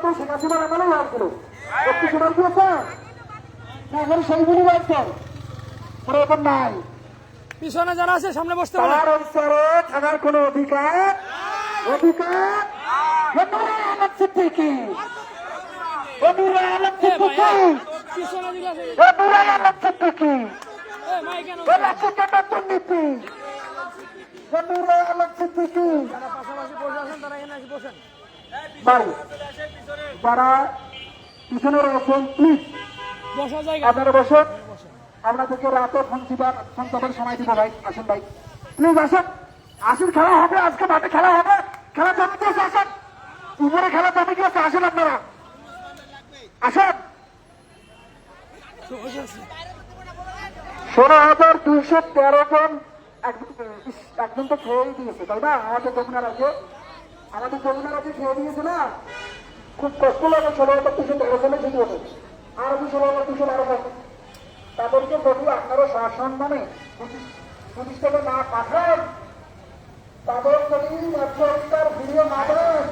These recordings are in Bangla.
তো শেখ হাসিনার আমলেই হয়েছিল। একটু সময় দিয়েছে না, এখন সেইগুলি হয়েছে, ওরা এখন নাই। পিছনে যারা আছে সামনে বসতে পারে। তার অঞ্চলে থাকার কোন অধিকার অধিকার সিদ্দিকী পিছনে দিকে আছে। সিদ্দিকী এ মাই কেন দুর্নীতি সিদ্দিকী যারা পাশাপাশি বসে আছেন তারা এখানে এসে বসেন। ভাই যারা পিছনে রয়েছেন প্লিজ বসার জায়গা আপনারা বসুন। আপনাদেরকে রাতে ফোন সময় দিব ভাই। আসুন ভাই, প্লিজ আসুন, আসুন, খেলা হবে আজকে, মাঠে খেলা হবে, খেলা জমি দিয়েছে, আসুন, উপরে খেলা জমি দিয়েছে, আসুন আপনারা আসুন। 16,213 জন একজন তো খেয়েই দিয়েছে, তাই না? আমাদের যমুনার আগে খেয়ে দিয়েছে না, খুব কষ্ট লাগে। 16,213 জনে যদি হবে, আর 16,212 জন, তাদেরকে যদি আপনারা সসম্মানে প্রতিষ্ঠানে না পাঠান, তাদের যদি অধিকার ফিরিয়ে না দেন,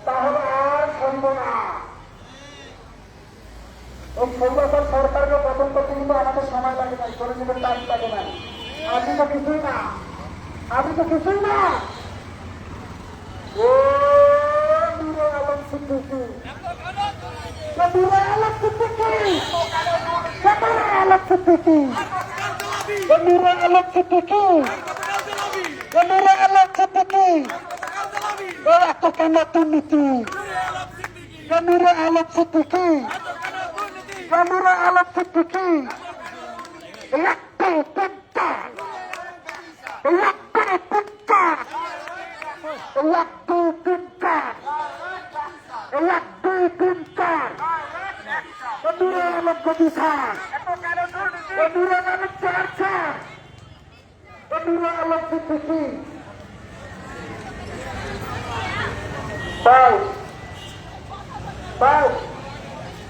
তাহলে আর সম্ভব না। এই সৈন্যতার সরকারকে পতন করতে কিন্তু আমাদের সময় লাগে নাই, করে দিবেন টাইম লাগে নাই। আপনি তো কিছুই না, ও নূরে আলম সিদ্দিকী, নূরে আলম সিদ্দিকী, নূরে আলম সিদ্দিকী, নূরে আলম সিদ্দিকী, নূরে আলম সিদ্দিকী, এত কেন দুর্নীতি, নূরে আলম সিদ্দিকী, নূরে আলম সিদ্দিকী,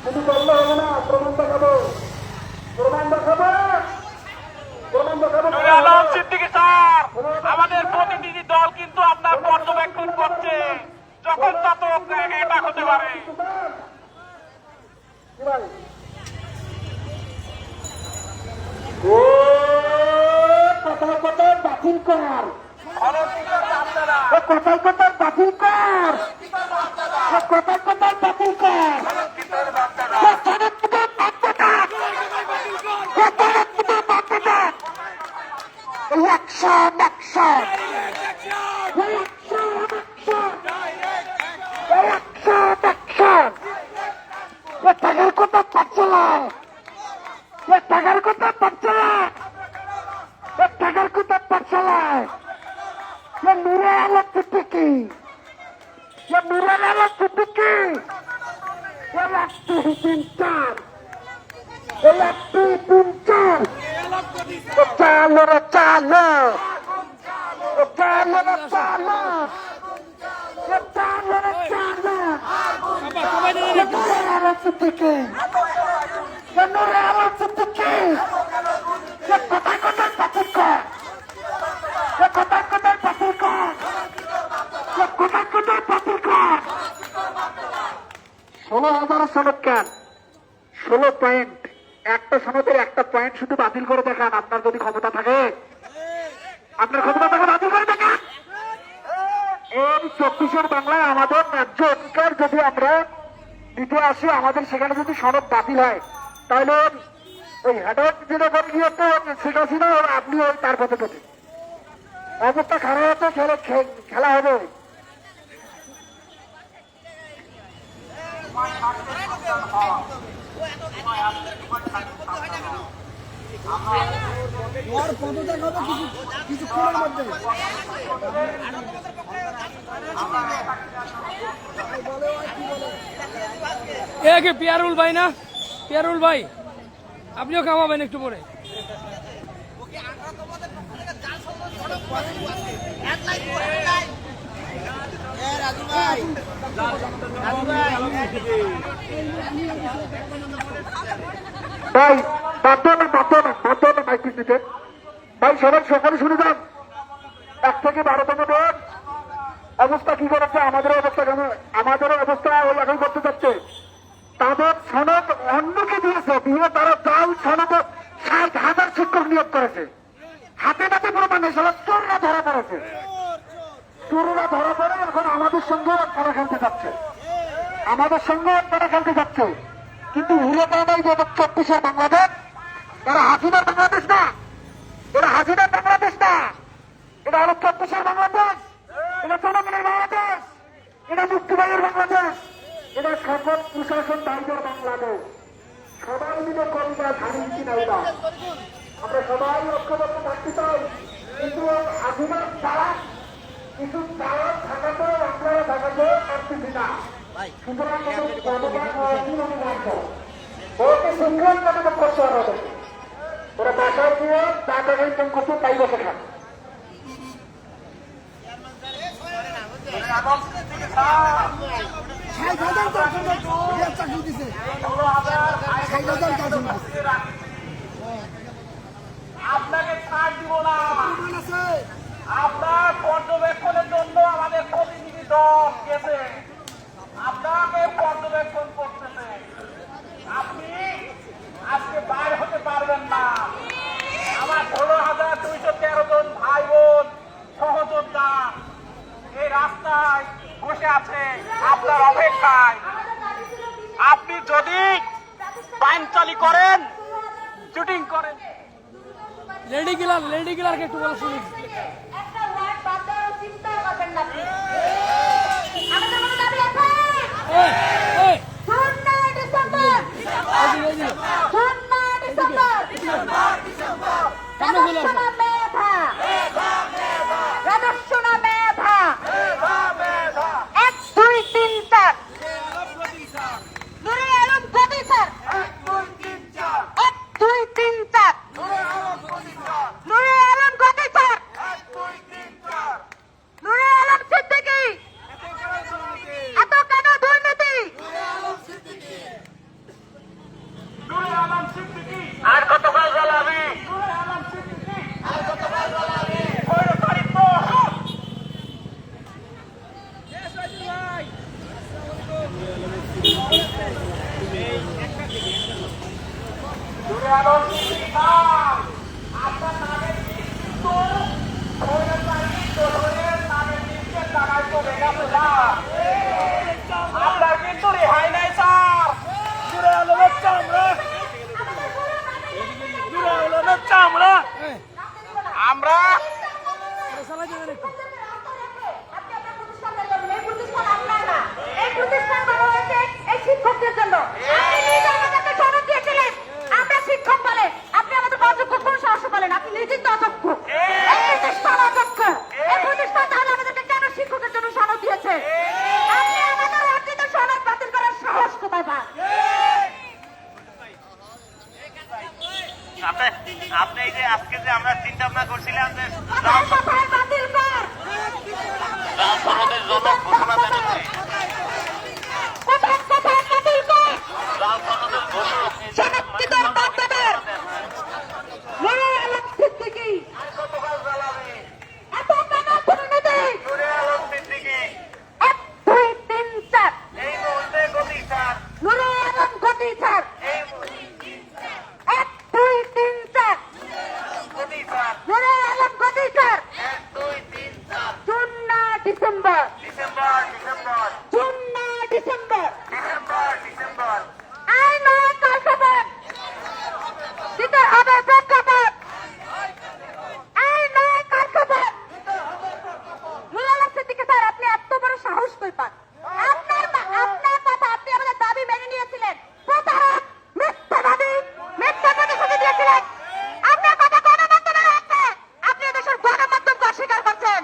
শুধু করলে হবে না, প্রমাণ দেখাবো। আলম সিদ্দিকী স্যার, আমাদের প্রতিনিধি দল কিন্তু আপনার পর্যবেক্ষণ করছে, যখন তা তো এটা হতে পারে। ও কথায় কথায় বাতিল কর, কথায় কথায় বাতিল কর, কথায় কথায় বাতিল কর, টাকার কথা পাচ্ছে না, টাকার কথা পাচ্ছে না, টাকার কথা পাচ্ছে না। নূরে আলম সিদ্দিকী, নূরে আলম সিদ্দিকী, চালো রে চালো, চালো রে চালো, চালো রে চালো, নূরে আলম সিদ্দিকী, নূরে আলম সিদ্দিকী, কোথায় কোথায় বাতিল কর, কোথায় কোথায় বাতিল কর, কোথায় কোথায় বাতিল কর। 16,000 সনদ কেন? 16 পয়েন্ট, একটা সনদের একটা পয়েন্ট শুধু বাতিল করে দেখান। আপনার যদি ক্ষমতা থাকে, আপনার ক্ষমতা থাকে, বাতিল করে দেখান। এই 24-এর বাংলায় আমাদের ন্যায্য অধিকার যদি আমরা দিতে আসি, আমাদের সেখানে যদি সনদ বাতিল হয়, তাহলে ওই হেডার যেটা করে গিয়ে তো শেখ হাসিনা আপনি ওই তার পথে পথে অবস্থা খারাপ হতে খেলা হবে। পিয়ারুল ভাই না, পিয়ারুল ভাই আপনিও খাওয়াবেন একটু পরে। ভাই বাধ্য না মাইক দিতে ভাই, সবাই সকালে শুনে যান। 1 থেকে 12তম ভোট অবস্থা কি করেছে, আমাদের অবস্থা কেন, আমাদের অবস্থা ওই এখন করতে যাচ্ছে। তাদের সনদ অন্যকে দিয়েছে, দিয়ে তারা জাল সনদ 60,000 শিক্ষক নিয়োগ করেছে। হাতে নাতে প্রমাণ এসব চোররা ধরা পড়েছে, চোররা ধরা পড়ে এখন আমাদের সঙ্গে তারা খেলতে যাচ্ছে, আমাদের সঙ্গে তারা খেলতে যাচ্ছে। কিন্তু ভুলে পায় নাই যে 24-এর বাংলাদেশ, এরা হাসিনার বাংলাদেশ না, এরা হাসিনার বাংলাদেশ না, এটা হলো 24-এর বাংলাদেশ, এটা জনগণের বাংলাদেশ, এটা মুক্তিবাহিনীর বাংলাদেশ, এটা সকল প্রশাসন দায়ীদের বাংলাদেশ। সবাই মিলে কবিতা ধারণ কিনা এটা আমরা সবাই ঐক্যবদ্ধ থাকতে চাই। কিন্তু হাসিনার দ্বারা কিছু চাওয়া থাকাতে আপনারা থাকাতে পারতেছি না। সুতরাং জনগণ অনিবার্য ওকে সিংহভাবে করতে হবে। ওরা বাসায় গিয়ে টাকা ইনকাম করতে তাই বসে খান। আপনাকে ছাড় দিব না। আপনার পর্যবেক্ষণের জন্য আমাদের প্রতিনিধি দল গেছে, আপনাকে পর্যবেক্ষণ করতেছে। আপনি আজকে বাইর হতে পারবেন না। আমার 16,213 জন ভাই বোন সহযোদ্ধা এই রাস্তায় বসে আছে আপনার অপেক্ষায়। আপনি যদি পাইনচালি করেন, শুটিং করেন, লেডি কিলারকে একটু বলা শুনি। একটা ওয়ার্ড বাদ দেওয়ার চিন্তা করবেন না আপনি। আমাদের কোনো দাবি আছে? এই, এই, 14 ডিসেম্বর, এদিকে, এদিকে। 14 ডিসেম্বর, সামনে চলে আসো। রাজস্ব মেধা, রাজস্ব মেধা, 1, 2, 3, 4, নুরুল আলম গদি স্যার, 1, 2, 3, 4, নুরুল আলম গদি স্যার, নুরুল আলম সিদ্দিকী, এত কেন দুর্নীতি? নুরুল আলম সিদ্দিকী আর কতকাল জ্বালাবি? নুরুল আলম সিদ্দিকী আর কতকাল জ্বালাবি? স্বৈরাচারী দোষর। নুরুল আলম সিদ্দিকী স্যার, আপনার নামের কিন্তু স্বৈরাচারী দোষরের নামের নিচে টাকায় চলে গেছে স্যার। আপনার কিন্তু রেহাই নাই স্যার। নুরুল আলমের চামড়া, নুরুল আলমের চামড়া এই, আমরা এটা চালাই দেবেন একটু। আপনি আপনার প্রতিষ্ঠানটা করবেন। এই প্রতিষ্ঠান আপনার না। এই প্রতিষ্ঠান করা হয়েছে এই শিক্ষকদের জন্য। আপনি নিজে আমাদেরকে সনদ দিয়েছিলেন। আমরা শিক্ষক বলে আপনি আমাদের অযোগ্য কোন সাহস বলেন? আপনি নিজেই তো অযোগ্য। এই প্রতিষ্ঠান অযোগ্য। এই প্রতিষ্ঠান তাহলে আমাদেরকে কেন শিক্ষকের জন্য সনদ দিয়েছে? আপনি আমাদের অর্জিত সনদ বাতিল করার সাহস কোথায় পান? আপনি এই যে আজকে যে আমরা চিন্তা ভাবনা করছিলাম যে কথায় কথায় বাতিল কর। সনদের জন্য ঘোষণা জানিয়েছে, কথায় কথায় বাতিল কর। সনদের ঘোষণা সনদ কি তোর বাচ্চাদের? নুরুল আলম সিদ্দিকী, কতকাল জ্বালাবি? এত কেন দুর্নীতি? নুরুল আলম সিদ্দিকী 1, 2, 3, 4, এই মুহূর্তে গতি স্যার, নুরুল আলম গদি স্যার, এই 1, 2, 3, 4, গতি স্যার, নুরুল আলম গদি sir, 1, 2, 3, 4, 14 December, December, December, 14 December, December, December, I নয় কালখাবার দিতে হবে প্রেক্ষাপট, আই নয় কালখাবার। নুরুল আলম সিদ্দিকী স্যার, আপনি এত বড় সাহস কই পান? আপনার কথা, আপনি আমাদের দাবি মেনে নিয়েছিলেন। প্রতারক, মিথ্যাবাদী, মিথ্যা প্রতিশ্রুতি দিয়েছিলেন। আপনার কথা গণমাধ্যমে রয়েছে। আপনি এদেশের গণমাধ্যমকে অস্বীকার করছেন।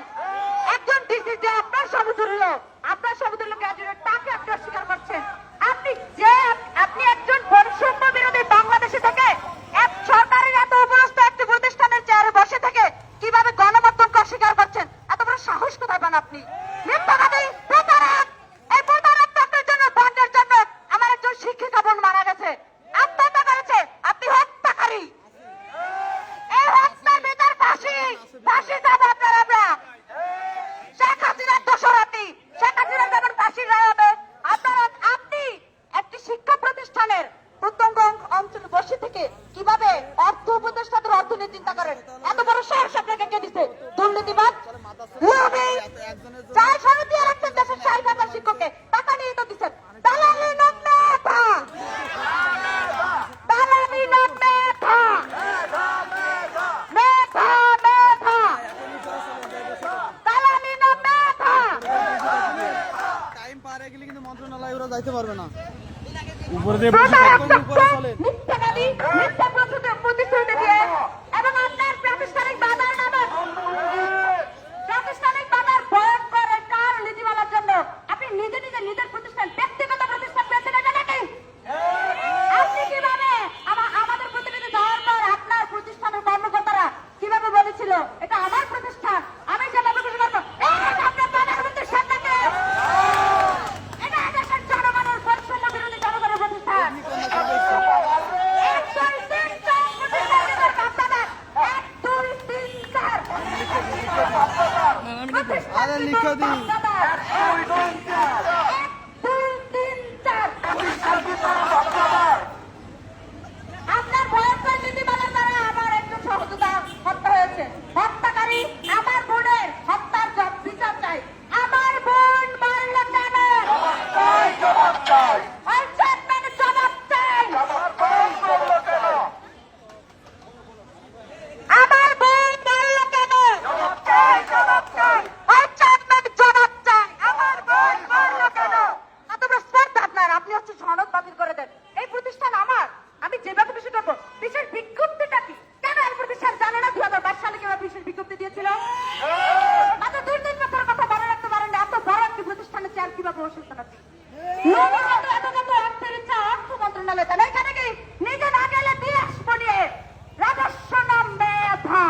একজন ডিসি যে আপনার সমতুল্য, আপনার সমতুল্য গ্রাজুয়েট, তাকে আপনি অস্বীকার করছেন। আপনি একজন বৈষম্য বিরোধী বাংলাদেশে থেকে এক সরকারের এত উপরস্থ একটি প্রতিষ্ঠানের চেয়ারে বসে থেকে কিভাবে গণমাধ্যমকে অস্বীকার করছেন? এত বড় সাহস কোথায় পান আপনি? মিথ্যাবাদী, প্রতারক। নিয়ে চিন্তা করেন? এত বড় সাহস আপনাকে কে দিচ্ছে? দুর্নীতিবাদ, লোভী, চার সাড়ে দিয়ে রাখছেন দেশের 60,000 শিক্ষককে, টাকা নিয়ে তো দিচ্ছেন। দালালি নাম মেধা, দালালি নাম মেধা, মেধা, মেধা, দালালি নাম মেধা। টাইম পার হয়ে গেলে কিন্তু মন্ত্রণালয় ওরা যাইতে পারবে না। মিথ্যাবাদী, মিথ্যা প্রতিশ্রুতি দিয়ে এবং আপনার প্রাতিষ্ঠানিক বাধার নামে, প্রাতিষ্ঠানিক বাধার ভয়ঙ্কর কার নীতিমালার জন্য আপনি নিজে নিজে নিজের প্রতিষ্ঠান, ব্যক্তিগত প্রতিষ্ঠান বেছে নেবেন নাকি? আপনি কিভাবে আমাদের প্রতিনিধি যাওয়ার পর আপনার প্রতিষ্ঠানের কর্মকর্তারা কিভাবে বলেছিল এটা আমার প্রতিষ্ঠান, আমি যেভাবে খুশি করবো, আপনার প্রধানমন্ত্রীর সামনে এটা দেশের জনগণের বৈষম্য বিরোধী জনগণের প্রতিষ্ঠান। আরে লিখে দিন। আপনার ভয়ঙ্কর নীতিমালার দ্বারা আমার একজন সহযোগিতা হত্যা হয়েছে। হত্যাকারী আমার বোনের হত্যার বিচার চাই। আমার বোন মারল কেন? জবাব চাই। আমার বোন মারল কেন? জবাব চাই। জবাব চাই। জবাব চাই। আমার বোন মারল কেন? এত বড় স্পর্ধা আপনার, আপনি হচ্ছে সনদ বাতিল করে দেন। এই প্রতিষ্ঠান আমার, আমি যেভাবে খুশি করবো। বিশেষ বিজ্ঞপ্তিটা কি? কেন এই প্রতিষ্ঠান জানে না 2022 সালে কিভাবে বিশেষ বিজ্ঞপ্তি দিয়েছিল? মাত্র 2-3 বছরের কথা মনে রাখতে পারেন না, এত বড় একটি প্রতিষ্ঠানের চেয়ার কিভাবে বসেছেন আপনি? এত অর্থের ইচ্ছা অর্থ মন্ত্রণালয়, তাহলে এখানে কি নিজে না গেলে দিয়ে আসবো নিয়ে? রাজস্ব নাম মেধা,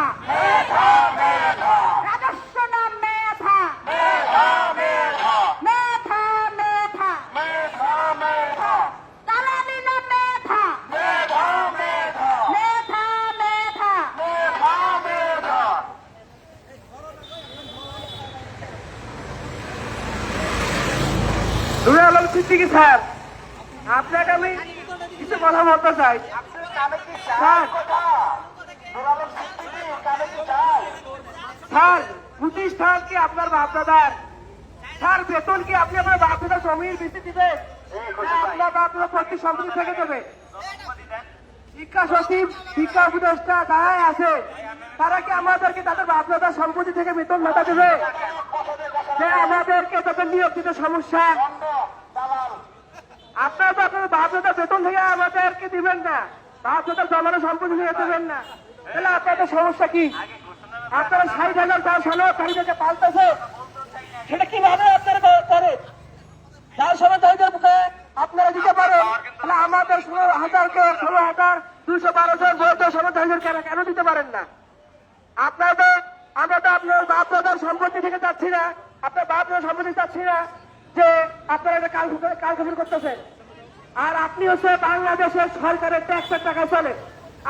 রাজস্ব নাম মেধা, মেধা, মেধা, দালালি নাম মেধা, মেধা, মেধা। নুরে আলম সিদ্দিকী স্যার, আপনাকে আমি কিছু কথা বলতে চাই। স্যার, স্যার, প্রতিষ্ঠান কি আপনার বাপদাদার? স্যার, বেতন কি আপনি আপনার বাপদাদার জমির বেশি দিবেন? আপনার বাপদাদা প্রতি সম্পত্তি থেকে দেবে? শিক্ষা সচিব, শিক্ষা উপদেষ্টা যারাই আছে তারা কি আমাদেরকে তাদের বাপদাদার সম্পত্তি থেকে বেতন ভাতা দেবে? যে আমাদেরকে তাদের নিয়োগ দিতে সমস্যা, আপনারা তো আপনাদের বাপদাদার বেতন থেকে আমাদেরকে দিবেন না, বাপদাদার জমানো সম্পত্তি থেকে দেবেন না, তাহলে আপনাদের সমস্যা কি? আপনারা 60,000 যার সনদধারীদেরকে পাল্টাছে, সেটা কিভাবে আপনারা করে? যার সনদধারীদের মুখে আপনারা দিতে পারেন, তাহলে আমাদের 16,212 জন বৈধ সনদধারীদের কেন দিতে পারেন না? আপনাদের, আমরা তো আপনার বাপদাদার সম্পত্তি থেকে যাচ্ছি না, আপনার বাপদাদার সম্পত্তি যাচ্ছি না যে আপনারা এটা কালক্ষেপণ করতেছেন। আর আপনি হচ্ছে বাংলাদেশের সরকারের ট্যাক্সের টাকায় চলে,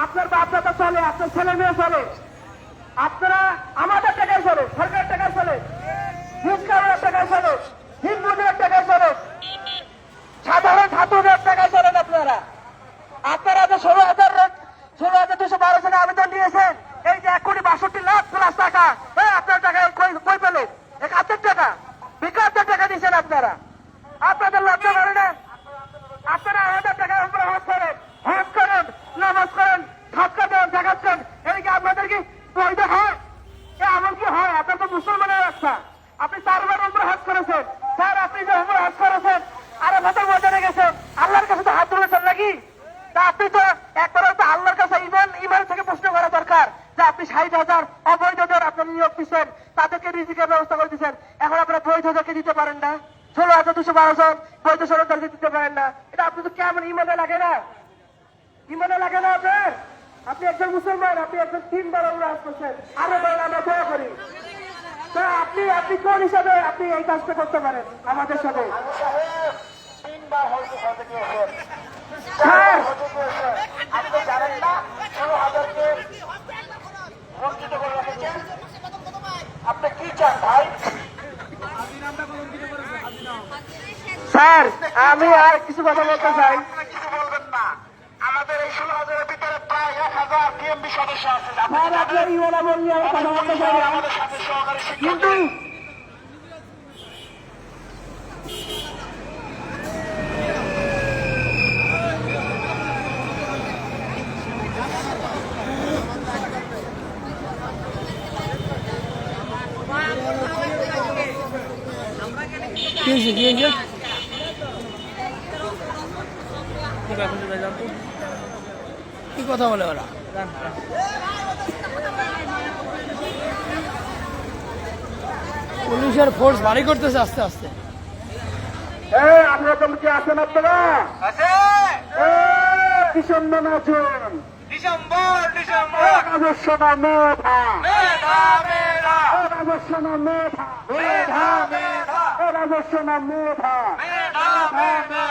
আপনার বাপদাদা চলে, আপনার ছেলে মেয়ে চলে, আপনারা আমাদের টাকায় চলে, সরকারের টাকায় চলে, হিন্দুদের টাকায় চলে, হিন্দুদের টাকায় চলে, সাধারণ ছাত্রদের টাকায় চলেন আপনারা। আপনারা যে 16,212 জনে আবেদন দিয়েছেন, এই যে 1,62,00,000+ টাকা, আপনার টাকা কই পেলেন? এক হাতের টাকা, বিকাশের টাকা দিচ্ছেন আপনারা। আপনাদের লজ্জা করে না? আপনারা আমাদের টাকার উপরে হজ করেন, নামাজ করেন, সৎকার দেন, জাকাত দেন, এই কি আপনাদের কি বৈধ হয়? এমন কি হয়? আপনার তো মুসলমানের রাস্তা, আপনি 4 বার উপরে হজ করেছেন। স্যার, আপনি যে উপরে হজ করেছেন আর ভাতের ময়দানে গেছেন, আল্লাহর কাছে তো হাত ধরেছেন নাকি? তা আপনি তো একবার তো আল্লাহর কাছে ইমান থেকে প্রশ্ন করা দরকার যে আপনি 60,000 অবৈধদের আপনার নিয়োগ দিচ্ছেন, তাদেরকে রিজিকের ব্যবস্থা করে দিচ্ছেন, এখন আপনারা বৈধদেরকে দিতে পারেন না? 16,212 জন বৈধ সনদধারীকে দিতে পারেন না? এটা আপনি তো কেমন ইমানে লাগে না? ইমানে লাগে না আপনার? আপনি একজন মুসলমান, আপনি একজন 3 বার আমরা করছেন, আরো বলেন আমরা দোয়া করি। তা আপনি কোন হিসাবে আপনি এই কাজটা করতে পারেন আমাদের সাথে? স্যার, আপনি জানেন না 16,000-কে বঞ্চিত করে রেখেছেন? আপনি কি চান ভাই? স্যার, আমি আর কিছু কথা বলতে চাই। কিছু বলবেন না, আমাদের এই 16,000-এর ভিতরে প্রায় 1,000 হাজার টিএমবি সদস্য আছে আমাদের সাথে সহকারী শিক্ষক কি হয়েছে কি হয়েছে কি কথা বলে ওরা পুলিশের ফোর্স ভারী করতেছে আস্তে আস্তে আমরা কি আছেন আপনারা আছে ডিসেম্বর আছেন ডিসেম্বর রাজস্বনা মেধা মেধা মেধা রাজস্বনা মেধা মেধা মেধা রাজস্বনা মেধা মেধা মেধা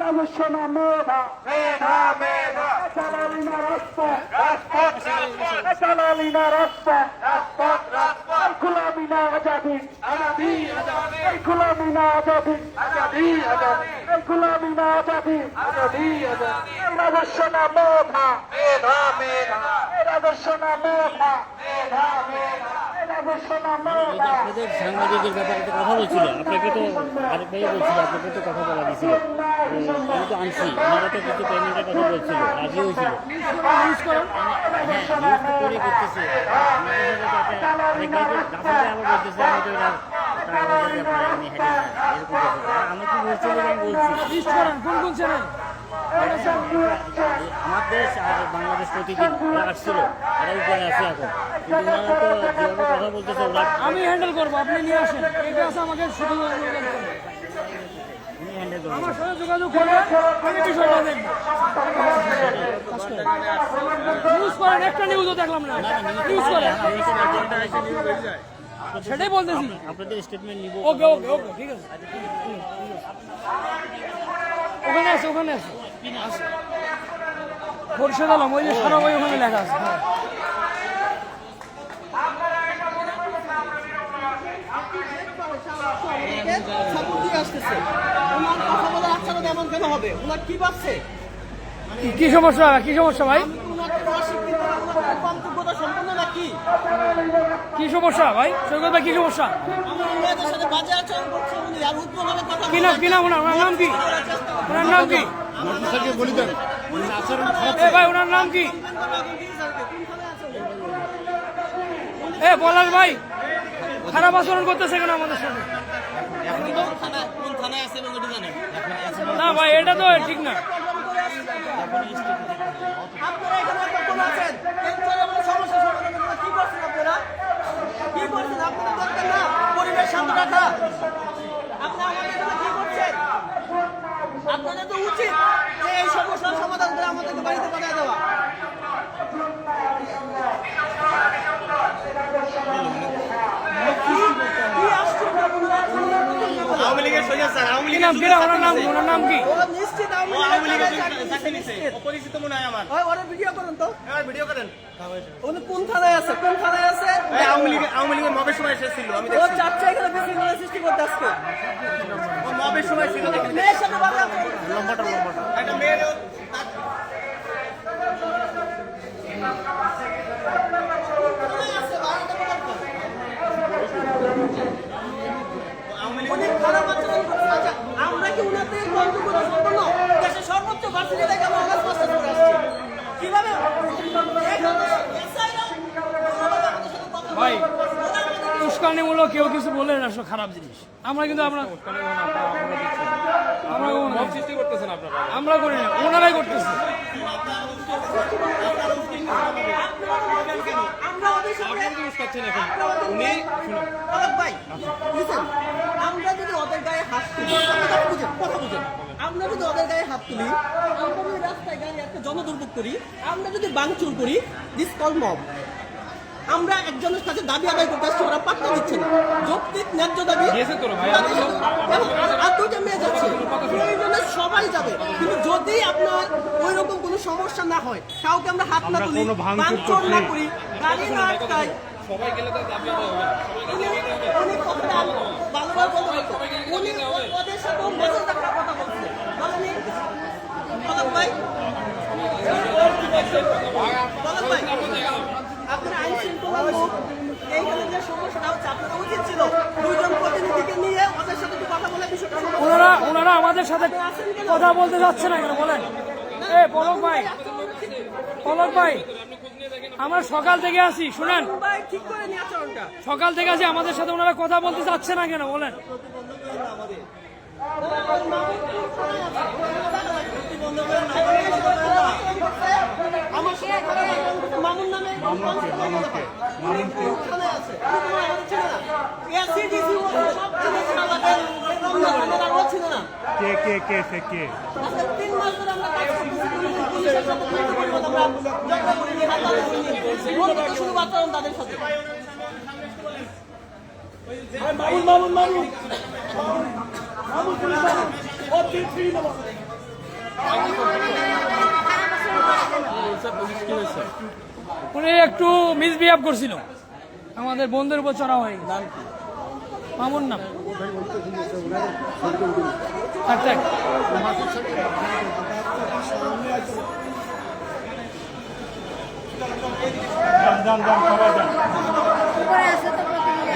রাজস্বনা মেধা মেধা মেধা চালালিনা রাস্তা রাজপথ রাজপথ চালালিনা রাস্তা রাজপথ রাজপথ গুলামিনা আজাদি আজাদি আজাদি গুলামিনা আজাদি আজাদি আজাদি গুলামিনা আজাদি আজাদি আজাদি রাজস্বনা মেধা মেধা মেধা রাজস্বনা মেধা মেধা মেধা রাজস্বনা মেধা আপনাদের সাংবাদিকের ব্যাপারে তো কথা বলছিল আপনাকে তো আরেক ভাই বলছিল আপনাকে তো কথা বলা দিয়েছিল আমি তো আনছি ওনারা তো কিছু পেমেন্টের কথা বলছিল রাজি হয়েছিল হ্যাঁ নিউজ তো করে করতেছে আমাদের সাথে তো আরেক ভাই তো রাফেল ভাই আবার বলতেছে আমি তো এটা টাকা ব্যাপারে আমি হেঁটে এরকম বলতেছে আমি কি বলছি বলে আমি বলছি লিস্ট করেন কোন কোন চ্যানেল আমার দেশ আর বাংলাদেশ প্রতিদিন ওরা আসছিল এরা উপরে আছে এখন কিন্তু ওনারা তো যেভাবে কথা বলতেছে ওরা আমি হ্যান্ডেল করবো আপনি নিয়ে আসেন এটা আছে আমাকে শুধু উনি হ্যান্ডেল করবেন আমার সাথে যোগাযোগ করবেন আমি বিষয়টা দেখবো নিউজ করেন একটা নিউজও দেখলাম না নিউজ করেন সেটাই বলতেছি আপনাদের স্টেটমেন্ট নিব ওকে ওকে ওকে ঠিক আছে ওখানে আছে ওখানে আছে পরিষদ আলম ওই যে সারা বই ওখানে লেখা আছে হ্যাঁ। সাপোর্ট দিয়ে আসতেছে ওনার কথা বলার আচরণ এমন কেন হবে ওনার কি ভাবছে কি সমস্যা কি সমস্যা ভাই ওনার অশিক্ষিত ওনার কর্তব্যতা সম্পন্ন নাকি কি সমস্যা ভাই সৈকত ভাই কি সমস্যা আমার মেয়েদের সাথে বাজে আচরণ করছে উনি আর উদ্ভটভাবে কথা কি নাম কি নাম ওনার নাম কি ওনার নাম কি এ ভাই ওনার নাম কি এ বলার ভাই খারাপ আচরণ করতেছে কেন আমাদের সাথে কোন থানায় আছে এবং এটা জানেন না ভাই এটা তো ঠিক না আপনারা এখানে কখন আছেন এই জনগণের সমস্যা সমাধানের জন্য কি করছেন আপনারা কি করছেন আপনাদের দরকার না পরিবেশ শান্ত রাখা আপনি আমাদের জন্য কি করছেন আপনাদের তো উচিত যে এই সমস্যার সমাধান করে আমাদেরকে বাড়িতে পাঠিয়ে দেওয়া কি আশ্চর্য আওয়ামী লীগের সোজা স্যার আওয়ামী কি নাম কি নাম ওনার নাম কি ও নিশ্চিত আওয়ামী লীগের লীগের অপরিচিত মনে হয় আমার ওরা ভিডিও করেন তো এবার ভিডিও করেন উনি কোন থানায় আছে কোন থানায় আছে আওয়ামী লীগের মবের সময় এসেছিল আমি ও চাচ্ছে এখানে বিশৃঙ্খলা সৃষ্টি করতে আসছে মবের সময় ছিল মেয়ের সাথে বাজে আচরণ লম্বাটা একটা মেয়ের উনি খারাপ আচরণ করছে। আচ্ছা, আমরা কি উনাদের কর্তব্য সম্পন্ন দেশের সর্বোচ্চ ভার্সিটি থেকে আমরা অনার্স মাস্টার্স করে আসছি কিভাবে ভাই উস্কানিমূলক কেউ কিছু বলে না সব খারাপ জিনিস আমরা কিন্তু আমরা সৃষ্টি করতেছেন আপনারা আমরা করি না ওনারাই করতেছে আমরা ওদের সাথে অলক ভাই listen, আমরা যদি ওদের গায়ে হাত তুলি কথা বুঝেন আমরা যদি ওদের গায়ে হাত তুলি আমরা যদি রাস্তায় গাড়ি একটা জনদুর্ভোগ করি আমরা যদি ভাঙচুর করি দিস কল মব আমরা একজনের কাছে দাবি আদায় করতে আসছি ওরা পাত্তা দিচ্ছে না যৌক্তিক ন্যায্য দাবি আর দুইটা মেয়ে যাচ্ছে প্রয়োজনে সবাই যাবে কিন্তু যদি আপনার ওই রকম কোনো সমস্যা না হয় কাউকে আমরা হাত না তুলি ভাঙচুর না করি গাড়ি না আটকাই সবাই গেলে তো দাবি আদায় হবে উনি কথাটা ভালোভাবে বলতে উনি ওদের সাথে মেসেজ দেখার কথা বলছে বলেনি ভাই এইখানে যে সমস্যাটা হচ্ছে আপনাদের উচিত ছিল দুইজন প্রতিনিধিকে নিয়ে ওদের সাথে একটু কথা বলে বিষয়টা সমাধান ওনারা আমাদের সাথে কথা বলতে যাচ্ছে না কেন বলেন? পলক ভাই আমরা সকাল থেকে আসি, শুনেন, ভাই ঠিক করে নিয়ে আচরণটা সকাল থেকে আসি, আমাদের সাথে ওনারা কথা বলতে যাচ্ছে না কেন বলেন? আমার সাথে কথা বলতে মামুন নামে থানায় আছে এসিডিসি সব চিনেছে আমাদের আমরা ছিল না কে আচ্ছা 3 মাস ধরে আমরা কাজ করতেছি পুলিশের সাথে আমরা ঝগড়া করিনি হাতাহাতি করিনি বন্ধুত্ব শুরু বাঁচালাম তাদের সাথে মামুন উনি একটু মিসবিহেভ করছিল, আমাদের বন্ধুর উপর চড়া হয়ে গেছে। মামুন নাম থাক। উপরে আছে তো প্রতিনিধি।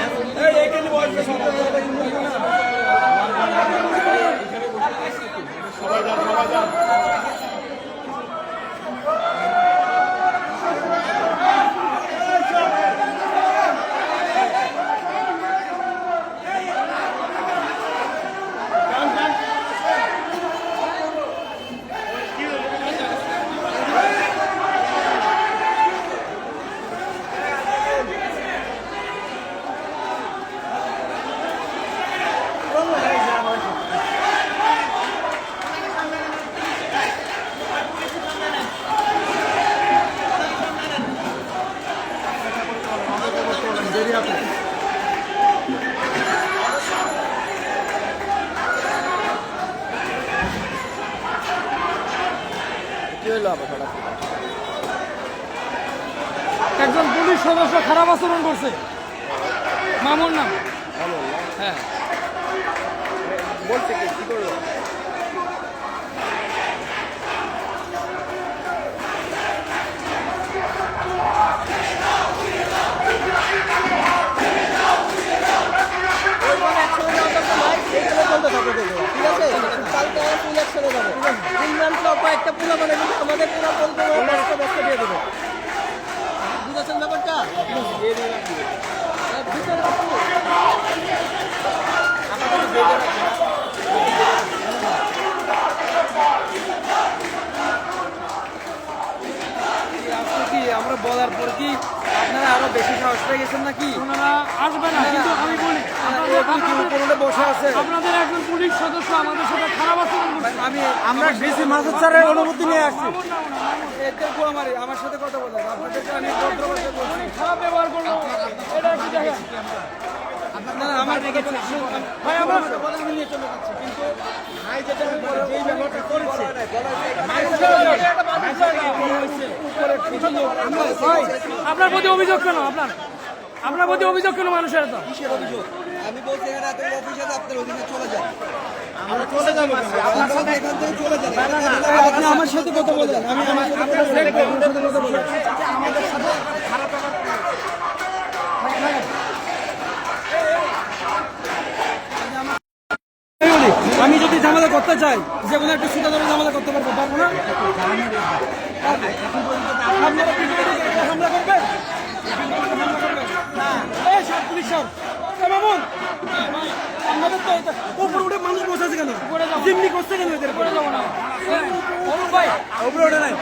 একজন পুলিশ সদস্য খারাপ আচরণ করছে, মামুন নাম। হ্যাঁ বলছে কি করলো? কয়েকটা পুরো মানে আমাদের পুরো বলতে বস্তা দিয়ে দেবো বুঝেছেন ব্যাপারটা কি আমরা বলার পর কি আপনারা আরো বেশি সাহস পেয়ে গেছেন নাকি? ওনারা আসবে না, কিন্তু আমি বলি বসে আছে আপনাদের একজন পুলিশ সদস্য আমাদের সাথে খারাপ আচরণ করছে। আমরা ডিসি মাসুদ স্যারের অনুমতি নিয়ে আসছি। মামুন নাম না, মামুন। এদেরকে আমার সাথে কথা বলেন, আপনাদেরকে আমি ভদ্র ভাষায় বলছি। খারাপ ব্যবহার করলো, এটা একটু দেখেন। আপনারা আমার ভাই আমরা আমি নিয়ে চলে যাচ্ছি, কিন্তু ভাই যেটা যেই ব্যবহারটা করেছে আপনার প্রতি অভিযোগ কেন? আপনার প্রতি অভিযোগ কেন মানুষের? তো আমি বলছি এখানে আপনার অফিসে আপনার অফিসে চলে যান। আমরা চলে যাবো, আপনার সাথে এখান থেকে চলে যান। আপনি আমার সাথে কথা বলেন, আমি আমার সাথে কথা বলেন। আমাদের সাথে খারাপ আমি যদি ঝামেলা করতে চাই, যে কোনো একটা সুতা ধরে ঝামেলা করতে পারবো না? আপনারা কি হামলা করবেন? এই সব পুলিশ সব মামুন আমাদের তো উপরে উঠে মানুষ বসে আছে কেন? জিম্মি করছে কেন? এদের করে যাবো না। অরূপ ভাই, উপরে ওঠে নাই,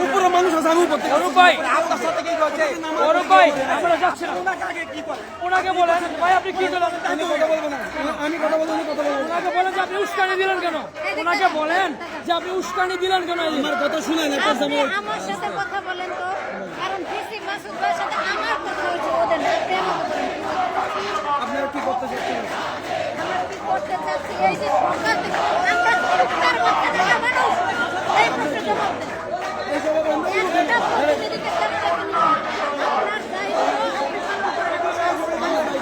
উপরে মানুষ আছে, আমি উপর থেকে। অরূপ ভাই, আপনার সাথে কি করছে? অরূপ ভাই, আমরা যাচ্ছি না। ওনাকে আগে কি করে? ওনাকে বলেন, ভাই আপনি কি করলেন? আমি কথা বলবো না, আমি কথা বলবো না, কথা বলবো না। ওনাকে বলেন যে আপনি উস্কানি দিলেন কেন? ওনাকে বলেন যে আপনি উস্কানি দিলেন কেন? আমার কথা শুনেন, একটা আপনি সময় আমার সাথে কথা বলেন তো, কারণ ডিসি মাসুদ ভাইয়ের সাথে আমার কথা হয়েছে ওদের না, আপনি আমাকে বলেন। আপনারা কি করতে চাচ্ছেন? আমরা কি করতে চাচ্ছি এই যে সরকার থেকে আমরা তার মধ্যে থাকা মানুষ এই প্রশ্নের জবাব দেন। একটা প্রতিনিধিকে কেন ডাকেননি? আপনার দায়িত্ব আপনি পালন করেন।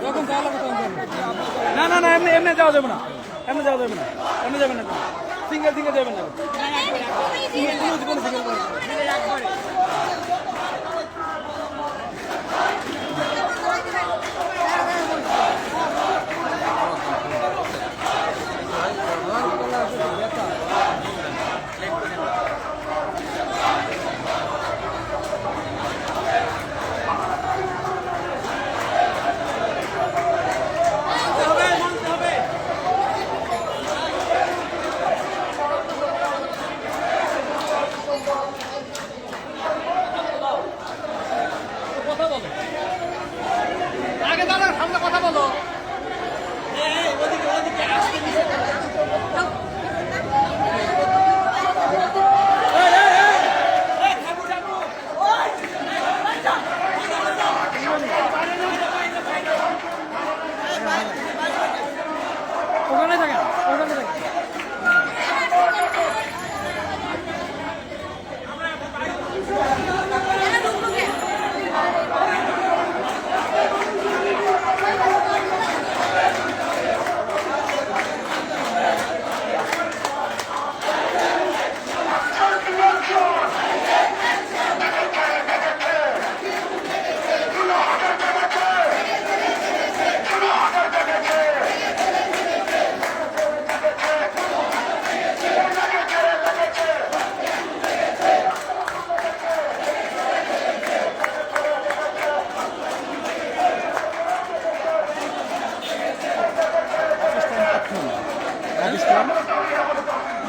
যখন যাওয়া লাগবে তখন যাবো। যাওয়া যাবে না, এমনি যাওয়া যাবে না, এমনি যাবেন না, সিঙ্গেল সিঙ্গেল যাবেন না। ওখানে থাকেন, ওখানে থাকেন।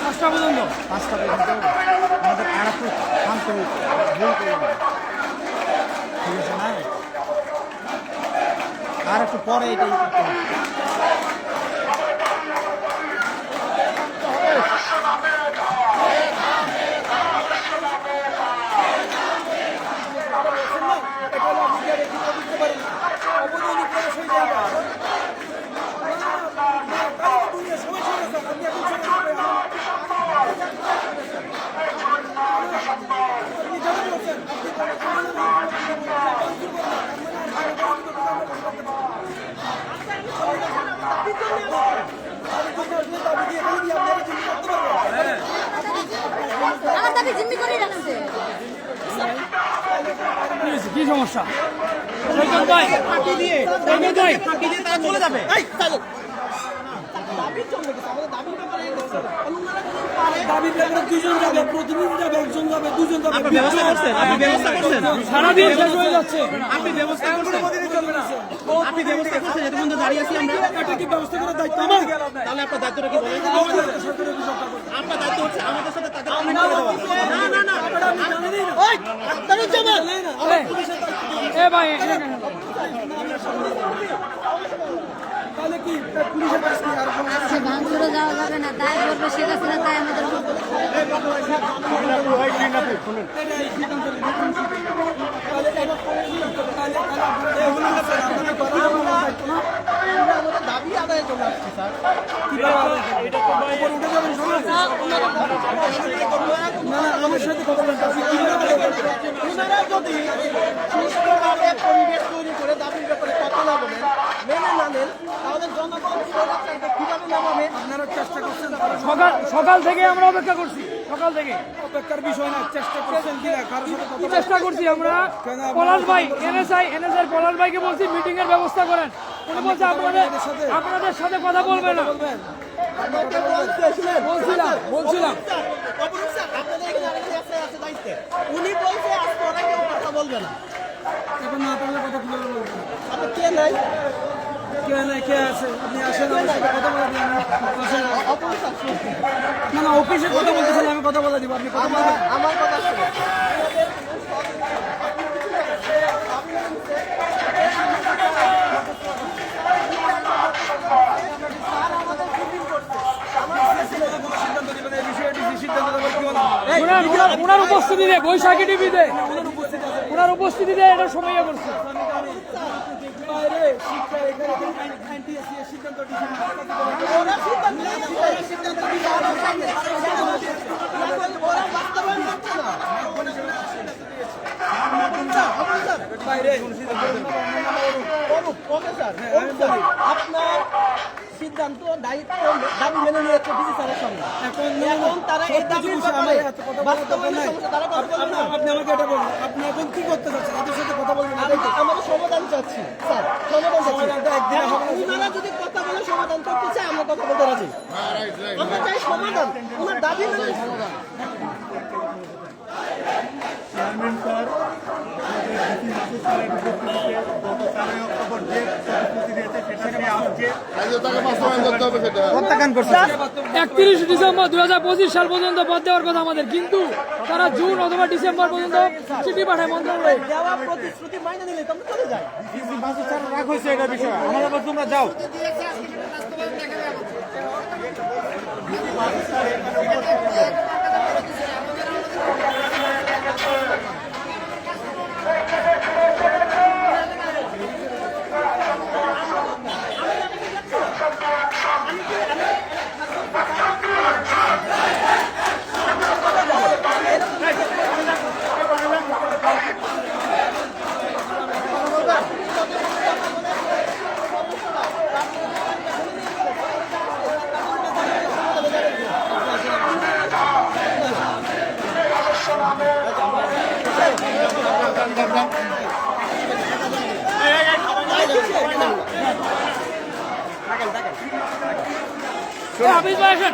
পাঁচটা পর্যন্ত 5টা পর্যন্ত আমাদের আর একটু থামতে হইতো, ভুল করে না। ঠিক আছে না, আর একটু পরে এটাই করতে হবে। আমার দাবি জিম্মি করে রাখছে। কি সমস্যা? সৈকত ভাই, সৈকত ভাই, তারা চলে যাবে। দাবির জন্য কিছু, আমাদের দাবির ব্যাপারে কিছু। অন্যরা যদি পারে, দাবির ব্যাপারে দুজন যাবে, প্রতিনিধি যাবে, একজন যাবে, দুজন যাবে। আপনি ব্যবস্থা করছেন? আপনি ব্যবস্থা করছেন? সারাদিন শেষ হয়ে যাচ্ছে। আপনি ব্যবস্থা করছেন? আপনি ব্যবস্থা করছেন? এত পর্যন্ত দাঁড়িয়ে আছি আমরা। এটা কি ব্যবস্থা করার দায়িত্ব আমার? তাহলে আপনার দায়িত্বটা কি বলেন? আপনার দায়িত্ব হচ্ছে আমাদের সাথে তাদের না না আপনারা যাবেন। এ ভাই, এখানে কেন? তাহলে কি পুলিশের কাছে কি আর কোনো আজকে ভাঙচুরে যাওয়া যাবে না, দায় করবে শেখ হাসিনা, তাই আমাদের দাবি আদায়ের জন্য আসছি স্যার। আমার সাথে কথা বলতে ওনারা যদি সুষ্ঠুভাবে পরিবেশ তৈরি করে দাবির ব্যাপারে কথা না বলেন, মেনে না নেন, তাহলে জনগণ কিভাবে নামাবে? আপনারা চেষ্টা করছেন, সকাল থেকে আমরা অপেক্ষা করছি, সকাল থেকে অপেক্ষার বিষয় না, চেষ্টা করছেন কিনা কারোর সাথে কি চেষ্টা করছি আমরা। পলাশ ভাই, এনএসআই পলাশ ভাইকে বলছি মিটিং এর ব্যবস্থা করেন। উনি বলছে আপনাদের সাথে কথা বলবে না। বলছিলাম অপরূপ স্যার, আপনাদের এখানে আরেকজন আছে দায়িত্বে। উনি বলছে আজকে ওরা কেউ কথা বলবে না। এখন না পারলে কথা কিভাবে বলবেন? আপনি কে নাই? কে নাই, কে আছে? আপনি আসেন, আমার সাথে কথা বলে দিন। আসেন। অপরূপ স্যার, শুনুন। না না, অফিসে কথা বলতেছেন, আমি কথা বলে দিব, আপনি কথা বলে দিন। আমার কথা শুনুন। সিদ্ধান্ত নেবেন এই বিষয়টি, সিদ্ধান্ত নেবেন কি হলো? ওনার উপস্থিতিতে বৈশাখী টিভিতে ওনার উপস্থিতিতে এটা সময় করছে। বাইরে শিক্ষা এখানে আইনটিএসি এর সিদ্ধান্ত দিয়েছে। ওরা সিদ্ধান্ত নিয়েছে, সিদ্ধান্ত নিয়েছে, ওরা বাস্তবায়ন করছে না। বাইরে কোনো সিদ্ধান্ত নেবেন। Arup, okay sir, Arup sir, আপনার সিদ্ধান্ত দায়িত্ব দাবি মেনে নিয়েছে ডিসি স্যারের সঙ্গে। এখন তারা এই দাবির ব্যাপারে বাস্তবায়নের সমস্যা তারা কথা বলবে না। আপনি আমাকে এটা বলুন, আপনি এখন কি করতে চাচ্ছেন? এদের সাথে কথা বলবেন না? আমরা সমাধান চাচ্ছি স্যার, সমাধান সমাধানটা একদিনে হবে না। উনারা যদি কথা বলে সমাধান করতে চায় আমরা কথা বলতে রাজি। আমরা চাই সমাধান, ওনার দাবি মেনে সমাধান। চেয়ারম্যান স্যার আমাদের ডিসি স্যারের উপস্থিতিতে গত 4 অক্টোবর যে প্রতিশ্রুতি দিয়েছে সেটা নিয়ে আসছে। প্রত্যাখ্যান করছে। 31 ডিসেম্বর 2025 সাল পর্যন্ত পদ দেওয়ার কথা আমাদের, কিন্তু তারা জুন অথবা ডিসেম্বর পর্যন্ত চিঠি পাঠায় মন্ত্রণালয়ে। দেওয়া প্রতিশ্রুতি মাইনে নিলে তো আমরা চলে যাই। ডিসি মাসুদ স্যার রাগ হয়েছে এটা বিষয়, আমাদের বলতে তোমরা যাও। হাফিজ ভাই আসেন।